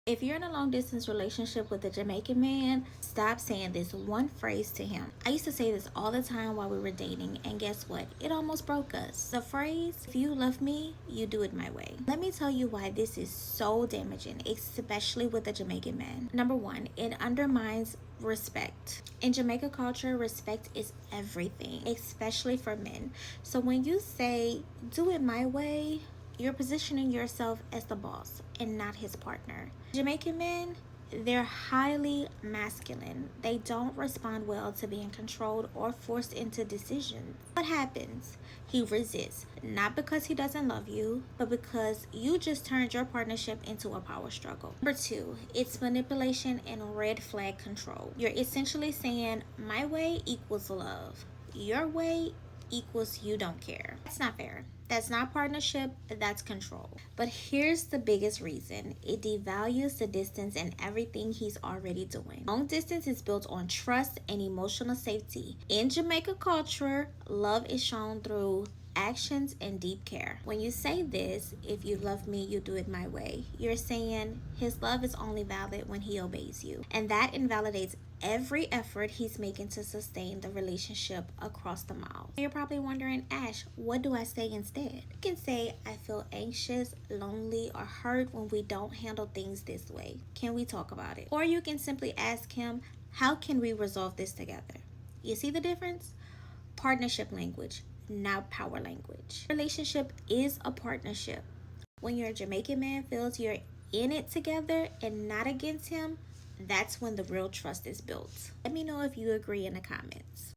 If you're in a long distance relationship with a Jamaican man, stop saying this one phrase to him. I used to say this all the time while we were dating, and guess what? It almost broke us. The phrase, if you love me, you do it my way. Let me tell you why this is so damaging, especially with a Jamaican man. Number one, it undermines respect. In Jamaican culture, respect is everything, especially for men. So when you say, do it my way, you're positioning yourself as the boss and not his partner. Jamaican men, they're highly masculine. They don't respond well to being controlled or forced into decisions. What happens? He resists, not because he doesn't love you, but because you just turned your partnership into a power struggle. Number two, it's manipulation and red flag control. You're essentially saying, my way equals love, your way equals you don't care. That's not fair. That's not partnership, that's control. But here's the biggest reason: it devalues the distance and everything he's already doing. Long distance is built on trust and emotional safety. In Jamaican culture, love is shown through actions and deep care. When you say this, if you love me, you do it my way, you're saying his love is only valid when he obeys you. And that invalidates every effort he's making to sustain the relationship across the miles. You're probably wondering, Ash, what do I say instead? You can say, I feel anxious, lonely, or hurt when we don't handle things this way. Can we talk about it? Or you can simply ask him, how can we resolve this together? You see the difference? Partnership language, not power language. Relationship is a partnership. When your Jamaican man feels you're in it together and not against him, that's when the real trust is built. Let me know if you agree in the comments.